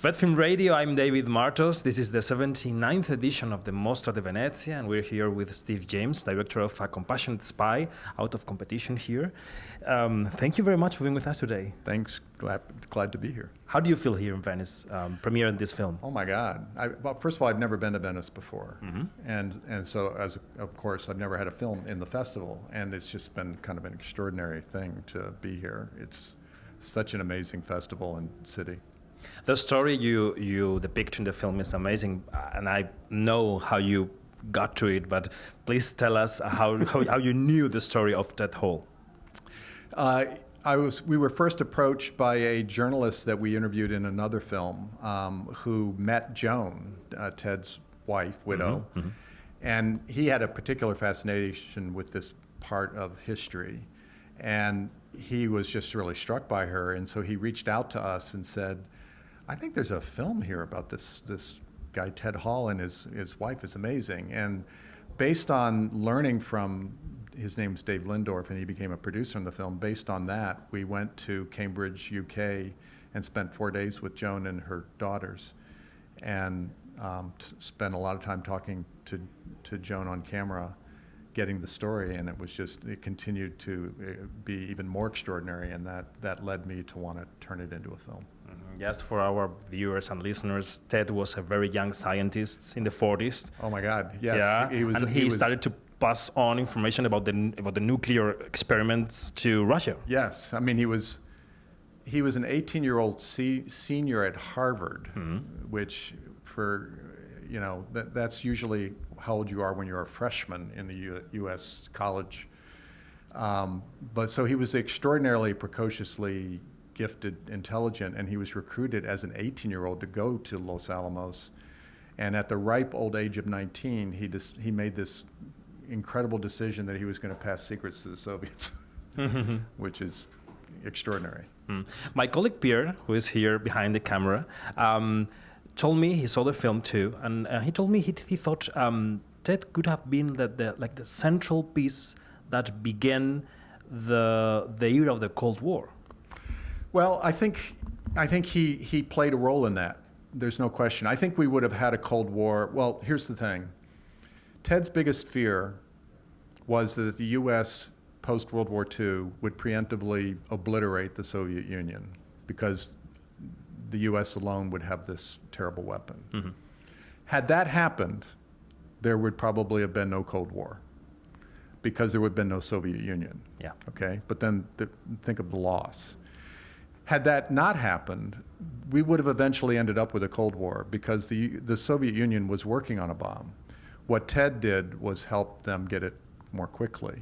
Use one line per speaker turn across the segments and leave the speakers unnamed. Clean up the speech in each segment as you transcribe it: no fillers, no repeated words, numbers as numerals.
Red Film Radio, I'm David Martos. This is the 79th edition of the Mostra di Venezia, and we're here with Steve James, director of A Compassionate Spy, out of competition here. Thank you very much for being with us today.
Thanks. Glad to be here.
How do you feel here in Venice, premiering this film?
Oh my God! Well, first of all, I've never been to Venice before, and so of course I've never had a film in the festival, and it's just been kind of an extraordinary thing to be here. It's such an amazing festival and city.
The story you depict in the film is amazing, and I know how you got to it, but please tell us how you knew the story of Ted Hall.
We were first approached by a journalist that we interviewed in another film who met Joan, Ted's wife, widow, and he had a particular fascination with this part of history, and he was just really struck by her, and so he reached out to us and said, I think there's a film here about this guy Ted Hall, and his wife is amazing. And based on learning from, his name's Dave Lindorf, and he became a producer in the film. Based on that, we went to Cambridge, UK, and spent 4 days with Joan and her daughters, and spent a lot of time talking to Joan on camera, getting the story, and it continued to be even more extraordinary, and that led me to want to turn it into a film.
Yes, for our viewers and listeners, Ted was a very young scientist in the 40s.
Oh my God! Yes,
yeah, he
was,
started to pass on information about the nuclear experiments to Russia.
Yes, I mean he was an 18-year-old senior at Harvard, which that's usually how old you are when you're a freshman in the U.S. college. But so he was extraordinarily precociously gifted, intelligent, and he was recruited as an 18-year-old to go to Los Alamos. And at the ripe old age of 19, he made this incredible decision that he was going to pass secrets to the Soviets, which is extraordinary.
My colleague Pierre, who is here behind the camera, told me he saw the film too, and he told me he thought Ted could have been the central piece that began the era of the Cold War.
Well, I think he played a role in that. There's no question. I think we would have had a Cold War. Well, here's the thing. Ted's biggest fear was that the U.S. post-World War II would preemptively obliterate the Soviet Union because the U.S. alone would have this terrible weapon. Had that happened, there would probably have been no Cold War because there would have been no Soviet Union.
Yeah.
Okay? But then think of the loss. Had that not happened, we would have eventually ended up with a Cold War because the Soviet Union was working on a bomb. What Ted did was help them get it more quickly.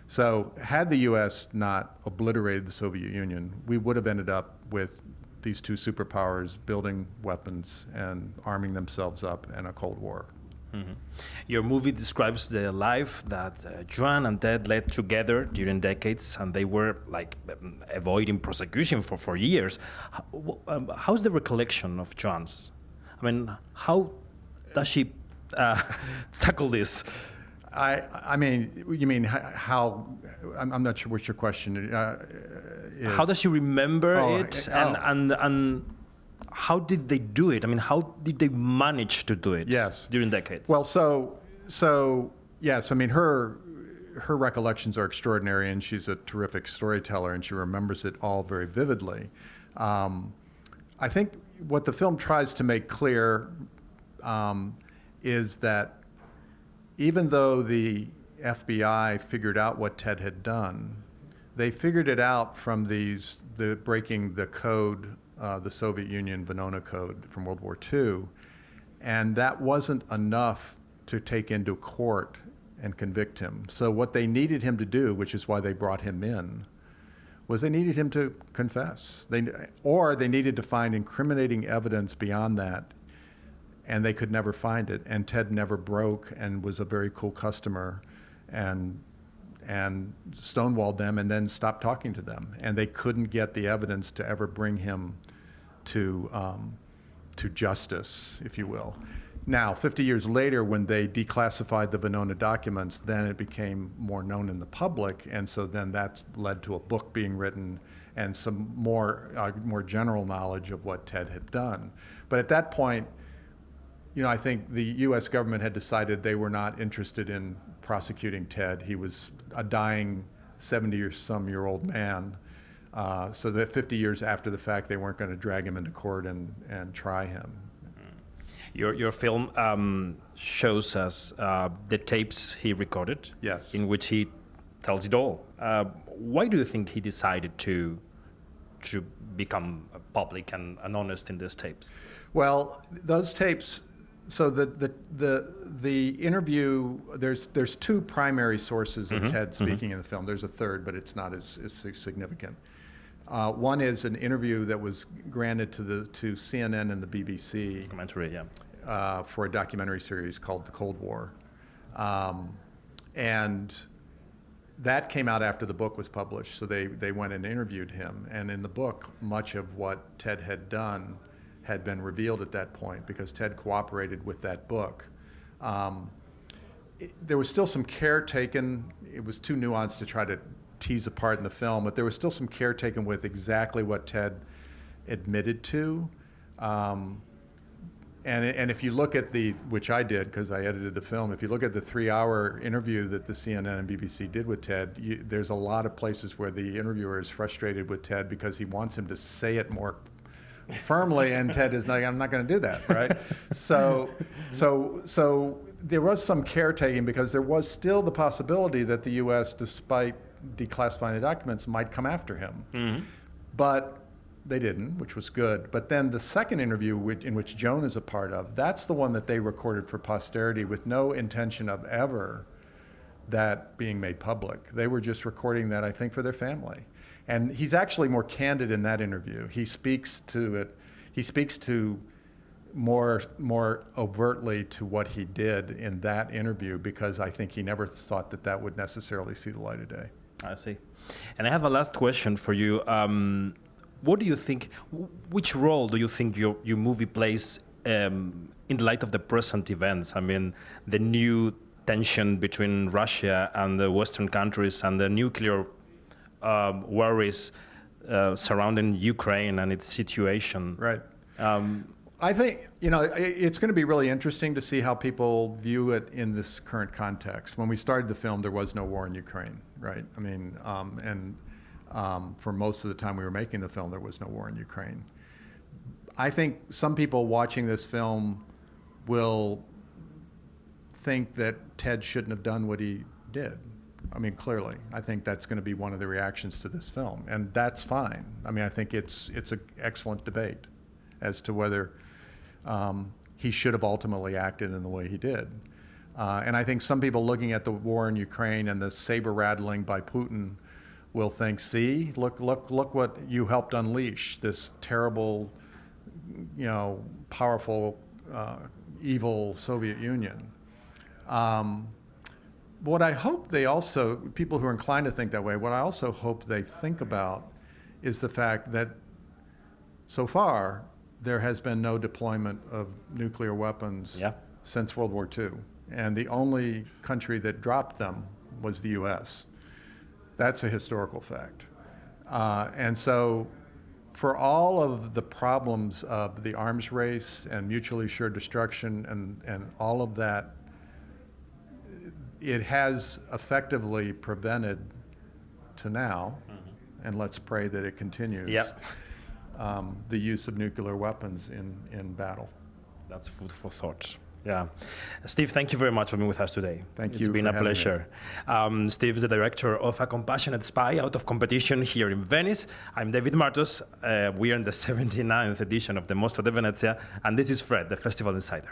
So had the U.S. not obliterated the Soviet Union, we would have ended up with these two superpowers building weapons and arming themselves up in a Cold War.
Your movie describes the life that Joan and Ted led together during decades, and they were avoiding prosecution for years. How's the recollection of Joan's? I mean, how does she tackle this?
I mean, you mean how? I'm not sure what your question is.
How does she remember it, and how did they do it? I mean, how did they manage to do it?
Yes.
During decades.
Well, so yes. I mean, her recollections are extraordinary, and she's a terrific storyteller, and she remembers it all very vividly. I think what the film tries to make clear is that even though the FBI figured out what Ted had done, they figured it out from the breaking the code, the Soviet Union Venona Code from World War II, and that wasn't enough to take into court and convict him. So what they needed him to do, which is why they brought him in, was they needed him to confess. They needed to find incriminating evidence beyond that, and they could never find it. And Ted never broke and was a very cool customer, and stonewalled them and then stopped talking to them. And they couldn't get the evidence to ever bring him to justice, if you will. Now, 50 years later, when they declassified the Venona documents, then it became more known in the public, and so then that led to a book being written and some more general knowledge of what Ted had done. But at that point, I think the U.S. government had decided they were not interested in prosecuting Ted. He was a dying 70-or-some-year-old man, so that 50 years after the fact, they weren't going to drag him into court and try him.
Your film shows us the tapes he recorded,
yes,
in which he tells it all. Why do you think he decided to become public and honest in these tapes? Well,
those tapes. So the interview. There's two primary sources of Ted speaking in the film. There's a third, but it's not as significant. One is an interview that was granted to CNN and the BBC.
Documentary, yeah.
For a documentary series called The Cold War. And that came out after the book was published, so they went and interviewed him. And in the book, much of what Ted had done had been revealed at that point because Ted cooperated with that book. There was still some care taken. It was too nuanced to try to tease apart in the film, but there was still some care taken with exactly what Ted admitted to. And if you look at which I did because I edited the film, if you look at the 3-hour interview that the CNN and BBC did with Ted, there's a lot of places where the interviewer is frustrated with Ted because he wants him to say it more firmly, and Ted is like, I'm not going to do that, right? So there was some caretaking because there was still the possibility that the U.S., despite declassifying the documents, might come after him. Mm-hmm. But they didn't, which was good. But then the second interview, in which Joan is a part of, that's the one that they recorded for posterity with no intention of ever that being made public. They were just recording that, I think, for their family. And he's actually more candid in that interview. He speaks to it. He speaks to more overtly to what he did in that interview because I think he never thought that would necessarily see the light of day.
I see. And I have a last question for you. What do you think? Which role do you think your movie plays in the light of the present events? I mean, the new tension between Russia and the Western countries and the nuclear worries surrounding Ukraine and its situation.
Right. I think, it's going to be really interesting to see how people view it in this current context. When we started the film, there was no war in Ukraine, right? I mean, for most of the time we were making the film, there was no war in Ukraine. I think some people watching this film will think that Ted shouldn't have done what he did. I mean, clearly, I think that's going to be one of the reactions to this film, and that's fine. I mean, I think it's an excellent debate as to whether he should have ultimately acted in the way he did. And I think some people looking at the war in Ukraine and the saber rattling by Putin will think, see, look what you helped unleash, this terrible, powerful, evil Soviet Union. What I hope people who are inclined to think that way, what I also hope they think about is the fact that so far there has been no deployment of nuclear weapons since World War II. And the only country that dropped them was the U.S. That's a historical fact. And so for all of the problems of the arms race and mutually assured destruction and all of that, it has effectively prevented to now, and let's pray that it continues, the use of nuclear weapons in battle.
That's food for thought. Yeah. Steve, thank you very much for being with us today.
Thank you.
It's been a pleasure. Steve is the director of A Compassionate Spy Out of Competition here in Venice. I'm David Martos. We are in the 79th edition of the Mostra di Venezia, and this is Fred, the Festival Insider.